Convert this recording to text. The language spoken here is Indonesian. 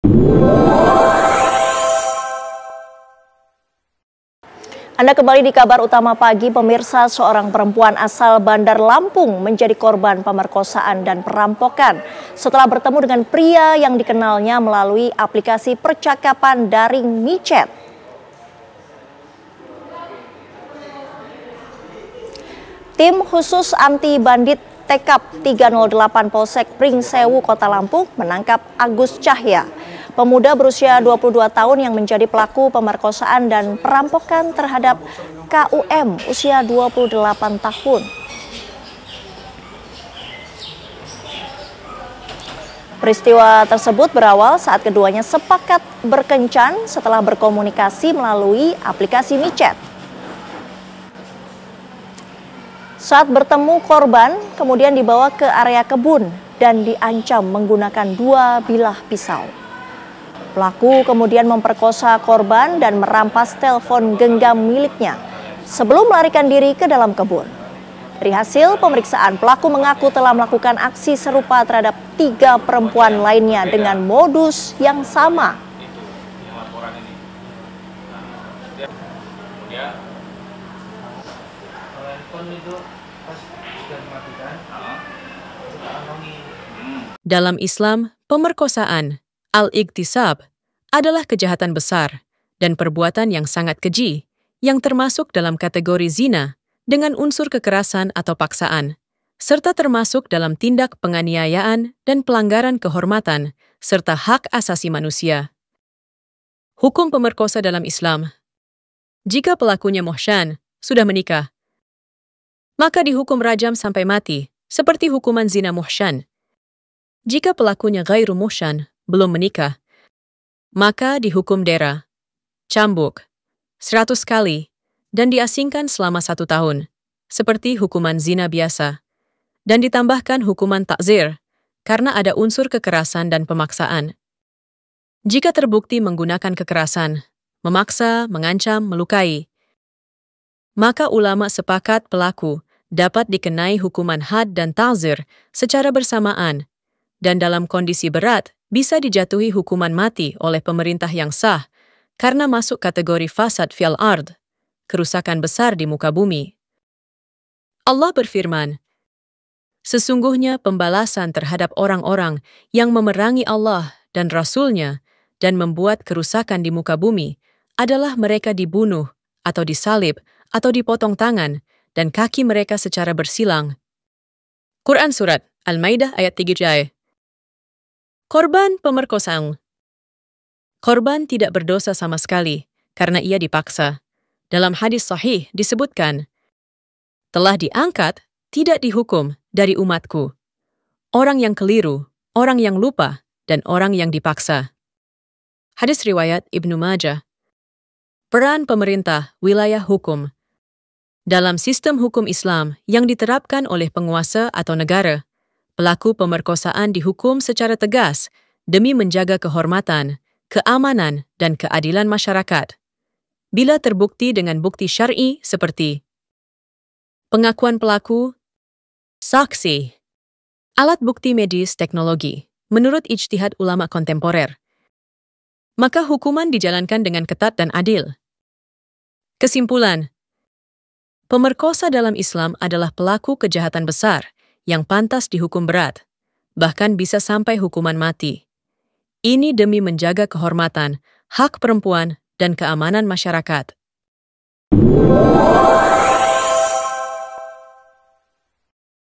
Anda kembali di kabar utama pagi, pemirsa. Seorang perempuan asal Bandar Lampung menjadi korban pemerkosaan dan perampokan setelah bertemu dengan pria yang dikenalnya melalui aplikasi percakapan daring micet. Tim khusus anti bandit TKP 308 Polsek Pringsewu, Kota Lampung menangkap Agus Cahya, pemuda berusia 22 tahun yang menjadi pelaku pemerkosaan dan perampokan terhadap KUM usia 28 tahun. Peristiwa tersebut berawal saat keduanya sepakat berkencan setelah berkomunikasi melalui aplikasi micet. Saat bertemu, korban kemudian dibawa ke area kebun dan diancam menggunakan 2 bilah pisau. Pelaku kemudian memperkosa korban dan merampas telepon genggam miliknya sebelum melarikan diri ke dalam kebun. Dari hasil pemeriksaan, pelaku mengaku telah melakukan aksi serupa terhadap 3 perempuan lainnya dengan modus yang sama. Dalam Islam, pemerkosaan al-ightisab adalah kejahatan besar dan perbuatan yang sangat keji yang termasuk dalam kategori zina dengan unsur kekerasan atau paksaan, serta termasuk dalam tindak penganiayaan dan pelanggaran kehormatan serta hak asasi manusia. Hukum pemerkosa dalam Islam: jika pelakunya muhsan, sudah menikah, maka dihukum rajam sampai mati, seperti hukuman zina muhsan. Jika pelakunya ghairu muhsan, belum menikah, maka dihukum dera, cambuk, 100 kali, dan diasingkan selama 1 tahun, seperti hukuman zina biasa, dan ditambahkan hukuman takzir, karena ada unsur kekerasan dan pemaksaan. Jika terbukti menggunakan kekerasan, memaksa, mengancam, melukai, maka ulama sepakat pelaku dapat dikenai hukuman had dan ta'zir secara bersamaan, dan dalam kondisi berat bisa dijatuhi hukuman mati oleh pemerintah yang sah karena masuk kategori fasad fil ard, kerusakan besar di muka bumi. Allah berfirman, sesungguhnya pembalasan terhadap orang-orang yang memerangi Allah dan Rasul-Nya dan membuat kerusakan di muka bumi adalah mereka dibunuh atau disalib atau dipotong tangan dan kaki mereka secara bersilang. Quran Surat Al-Maidah ayat 3. Korban pemerkosaan. Korban tidak berdosa sama sekali karena ia dipaksa. Dalam hadis sahih disebutkan, telah diangkat, tidak dihukum dari umatku orang yang keliru, orang yang lupa, dan orang yang dipaksa. Hadis riwayat Ibnu Majah. Peran pemerintah wilayah hukum. Dalam sistem hukum Islam yang diterapkan oleh penguasa atau negara, pelaku pemerkosaan dihukum secara tegas demi menjaga kehormatan, keamanan, dan keadilan masyarakat. Bila terbukti dengan bukti syar'i seperti pengakuan pelaku, saksi, alat bukti medis, teknologi, menurut ijtihad ulama kontemporer, maka hukuman dijalankan dengan ketat dan adil. Kesimpulan, pemerkosa dalam Islam adalah pelaku kejahatan besar yang pantas dihukum berat, bahkan bisa sampai hukuman mati. Ini demi menjaga kehormatan, hak perempuan, dan keamanan masyarakat.